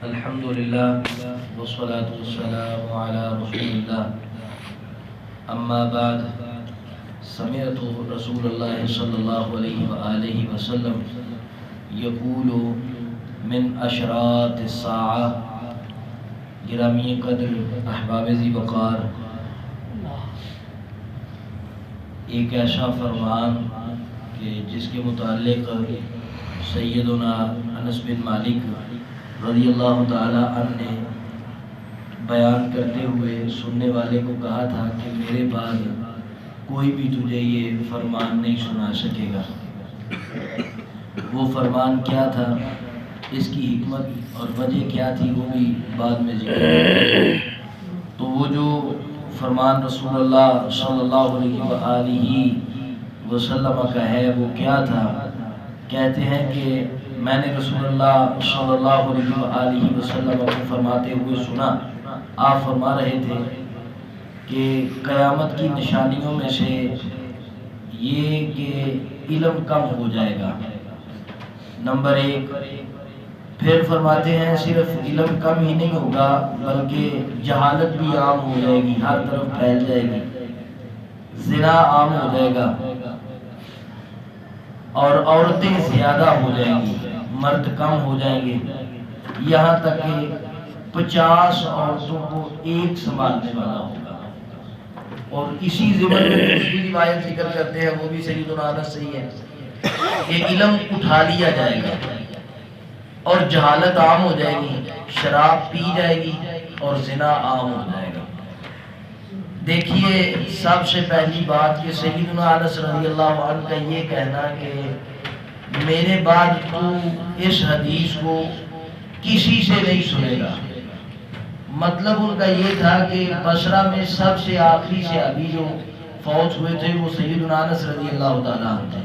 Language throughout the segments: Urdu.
الحمد للہ والصلاة والسلام علی رسول اللہ اما بعد سمعت رسول اللہ صلی اللہ علیہ وآلہ وسلم یقول من اشراط الساعہ. گرامی قدر احباب ذی وقار، ایک ایسا فرمان کہ جس کے متعلق سیدنا انس بن مالک رضی اللہ تعالی عنہ نے بیان کرتے ہوئے سننے والے کو کہا تھا کہ میرے بعد کوئی بھی تجھے یہ فرمان نہیں سنا سکے گا. وہ فرمان کیا تھا، اس کی حکمت اور وجہ کیا تھی، وہ بھی بعد میں ذکر. تو وہ جو فرمان رسول اللہ صلی اللہ علیہ وآلہ وسلم کا ہے وہ کیا تھا؟ کہتے ہیں کہ میں نے رسول اللہ صلی اللہ علیہ وآلہ وسلم کو فرماتے ہوئے سنا. آپ فرما رہے تھے کہ قیامت کی نشانیوں میں سے یہ کہ علم کم ہو جائے گا، نمبر ایک. پھر فرماتے ہیں صرف علم کم ہی نہیں ہوگا بلکہ جہالت بھی عام ہو جائے گی، ہر طرف پھیل جائے گی، زنا عام ہو جائے گا اور عورتیں زیادہ ہو جائیں گی، مرد کم ہو جائیں گے، یہاں تک کہ 50 عورتوں کو ایک سنبھالنے والا ہوگا. اور اسی ضمن میں دوسری روایت ذکر کرتے ہیں، وہ بھی سیدنا انس سے ہی ہے کہ علم اٹھا لیا جائے گا اور جہالت عام ہو جائے گی، شراب پی جائے گی اور زنا عام ہو جائے گا. دیکھیے سب سے پہلی بات کہ سیدنا انس رضی اللہ عنہ کا یہ کہنا کہ میرے بعد تو اس حدیث کو کسی سے نہیں سنے گا، مطلب ان کا یہ تھا کہ بصرہ میں سب سے آخری صحابی جو فوت ہوئے تھے وہ سیدنا انس رضی اللہ تعالیٰ عنہ تھے،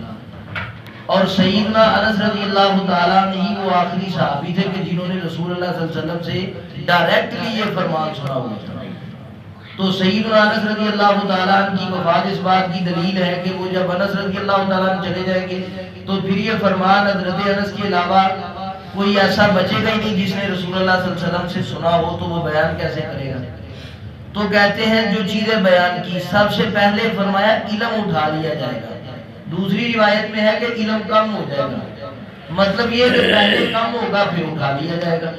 اور سیدنا انس رضی اللہ تعالیٰ عنہ ہی وہ آخری صحابی تھے کہ جنہوں نے رسول اللہ صلی اللہ علیہ وسلم سے ڈائریکٹلی یہ فرمان سنا ہوا تھا. تو سیدنا انس رضی اللہ تعالیٰ عنہ کی وفات اس بات کی دلیل ہے کہ وہ جب انس رضی اللہ تعالیٰ عنہ چلے جائیں گے تو پھر یہ فرمان حضرت انس کے علاوہ کوئی ایسا بچے گا ہی نہیں جس نے رسول اللہ صلی اللہ علیہ وسلم سے سنا ہو، تو وہ بیان کیسے کرے گا. تو کہتے ہیں جو چیزیں بیان کی، سب سے پہلے فرمایا علم اٹھا لیا جائے گا. دوسری روایت میں ہے کہ علم کم ہو جائے گا، مطلب یہ کہ پہلے کم ہوگا پھر اٹھا لیا جائے گا.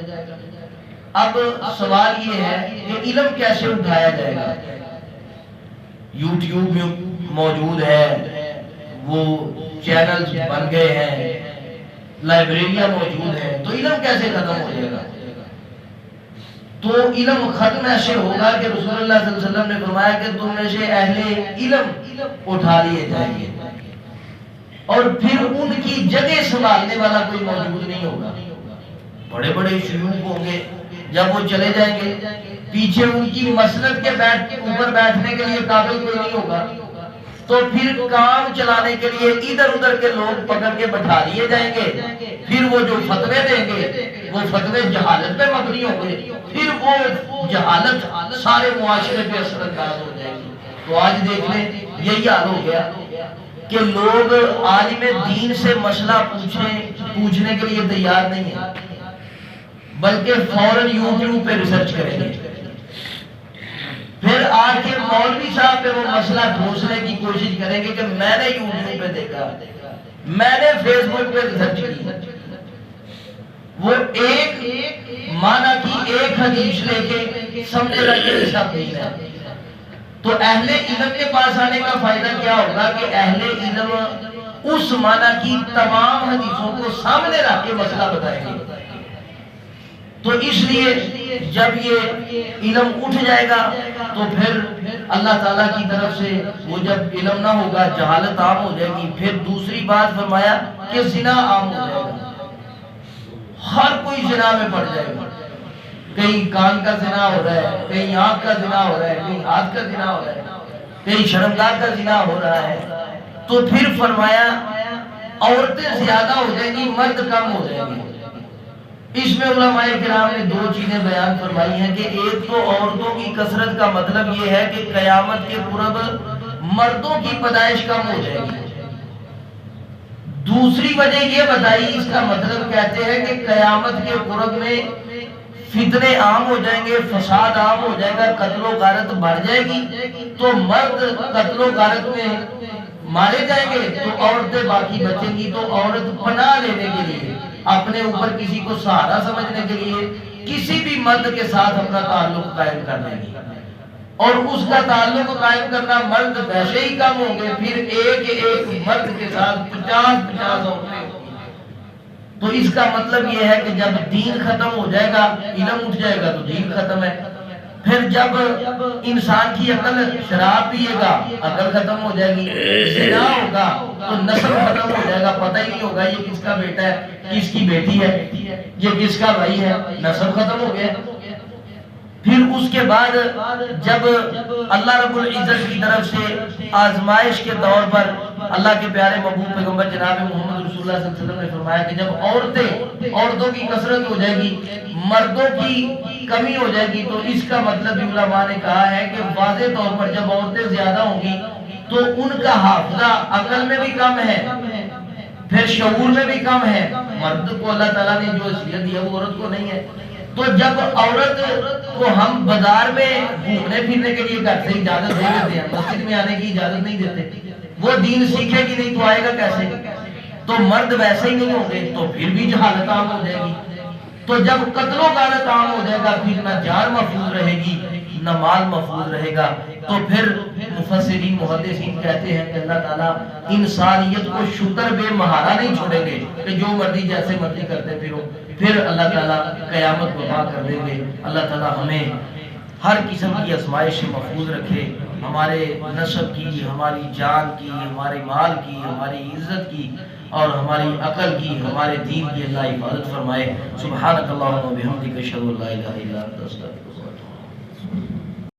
اب سوال یہ ہے کہ علم کیسے اٹھایا جائے گا؟ یوٹیوب میں موجود ہے، وہ چینلز بن گئے ہیں، لائبریریاں موجود ہیں، تو علم کیسے ختم ہو جائے گا؟ تو علم ختم ایسے ہوگا کہ رسول اللہ صلی اللہ علیہ وسلم نے فرمایا کہ تم میں سے اہل علم اٹھا لیے جائیں گے اور پھر ان کی جگہ سنبھالنے والا کوئی موجود نہیں ہوگا. بڑے بڑے شیوخ ہوں گے، جب وہ چلے جائیں گے پیچھے ان کی مسند کے اوپر بیٹھنے کے لیے قابل کوئی نہیں ہوگا، تو پھر کام چلانے کے لیے ادھر ادھر کے لوگ پکڑ کے بٹھا لیے جائیں گے. پھر وہ جو فتوے دیں گے وہ فتوے جہالت پہ مبنی ہوں گے، پھر وہ جہالت سارے معاشرے پہ اثر انداز ہو جائے گی. تو آج دیکھ لیں یہی حال ہو گیا کہ لوگ عالم دین سے مسئلہ پوچھنے کے لیے تیار نہیں ہیں، بلکہ فوراً یوٹیوب پہ ریسرچ کریں گے، پھر آ کے مولوی صاحب پہ وہ مسئلہ ٹھوسنے کی کوشش کریں گے کہ میں نے یوٹیوب پہ دیکھا، میں نے فیس بک پہ ریسرچ کی. وہ ایک معنی کی ایک حدیث لے کے سمجھے گا کہ سب دین ہے. تو اہل علم کے پاس آنے کا فائدہ کیا ہوگا کہ اہل علم اس معنی کی تمام حدیثوں کو سامنے رکھ کے مسئلہ بتائیں گے. تو اس لیے جب یہ علم اٹھ جائے گا تو پھر اللہ تعالیٰ کی طرف سے وہ جب علم نہ ہوگا جہالت عام ہو جائے گی. پھر دوسری بات فرمایا کہ زنا عام ہو جائے گا، ہر کوئی زنا میں پڑ جائے گا. کہیں کان کا زنا ہو رہا ہے، کہیں آنکھ کا زنا ہو رہا ہے، کہیں ہاتھ کا زنا ہو رہا ہے، کہیں شرمگاہ کا زنا ہو رہا ہے. تو پھر فرمایا عورتیں زیادہ ہو جائیں گی، مرد کم ہو جائیں گے. اس میں علماء کرام نے دو چیزیں بیان فرمائی ہیں کہ ایک تو عورتوں کی کثرت کا مطلب یہ ہے کہ قیامت کے قرب مردوں کی پیدائش کم ہو جائے گی. دوسری وجہ یہ بتائی، اس کا مطلب کہتے ہیں کہ قیامت کے قرب میں فتنے عام ہو جائیں گے، فساد عام ہو جائے گا، قتل و غارت بڑھ جائے گی، تو مرد قتل و غارت میں مارے جائیں گے تو عورتیں باقی بچیں گی، تو عورت پناہ لینے کے لیے، اپنے اوپر کسی کو سہارا سمجھنے کے لیے کسی بھی مرد کے ساتھ اپنا تعلق قائم کر لیں گی، اور اس کا تعلق قائم کرنا مرد ویسے ہی کم ہوں گے، پھر ایک مرد کے ساتھ 50 عورتیں ہوں گی۔ تو اس کا مطلب یہ ہے کہ جب دین ختم ہو جائے گا، علم اٹھ جائے گا تو دین ختم ہے۔ پھر جب انسان کی عقل شراب پیے گا، عقل ختم ہو جائے گی، زنا ہوگا تو نسل ختم ہو جائے گا، پتہ ہی نہیں ہوگا یہ کس کا بیٹا ہے، کس کی بیٹی ہے، یہ کس کا بھائی ہے، نسل ختم ہو گیا۔ پھر اس کے بعد جب اللہ رب العزت کی طرف سے آزمائش کے طور پر اللہ کے پیارے محبوب پیغمبر جناب محمد رسول اللہ صلی اللہ علیہ وسلم نے فرمایا کہ جب عورتوں کی کثرت ہو جائے گی، مردوں کی کمی ہو جائے گی، تو اس کا مطلب بھی علماء نے کہا ہے کہ واضح طور پر جب عورتیں زیادہ ہوں گی تو ان کا حافظہ عقل میں بھی کم ہے، پھر شعور میں بھی کم ہے۔ مرد کو اللہ تعالیٰ نے جو حیثیت دی ہے وہ عورت کو نہیں ہے۔ تو جب عورت کو ہم بازار میں گھومنے پھرنے کے لیے گھر سے اجازت دے دیتے ہیں، مسجد میں آنے کی اجازت نہیں دیتے، وہ دین سیکھے گی نہیں تو آئے گا کیسے؟ تو مرد ویسے ہی نہیں ہوں گے تو پھر بھی جہالت عام ہو جائے گی۔ تو جب قتل و غارت عام ہو جائے گا، پھر نہ جان محفوظ رہے گی نہ مال محفوظ رہے گا، تو پھر مفسرین محدثین کہتے ہیں کہ اللہ تعالیٰ انسانیت کو شکر بے مہارا نہیں چھوڑیں گے کہ جو مرضی جیسے مرضی کرتے پھرو، پھر اللہ تعالیٰ قیامت برپا کر دیں گے۔ اللہ تعالیٰ ہمیں ہر قسم کی آزمائش سے محفوظ رکھے، ہمارے نسب کی، ہماری جان کی، ہمارے مال کی، ہماری عزت کی اور ہماری عقل کی، ہمارے دین کی اللہ حفاظت فرمائے۔ سبحانک اللہم و بحمدک اشہد ان لا الہ الا انت استغفرک۔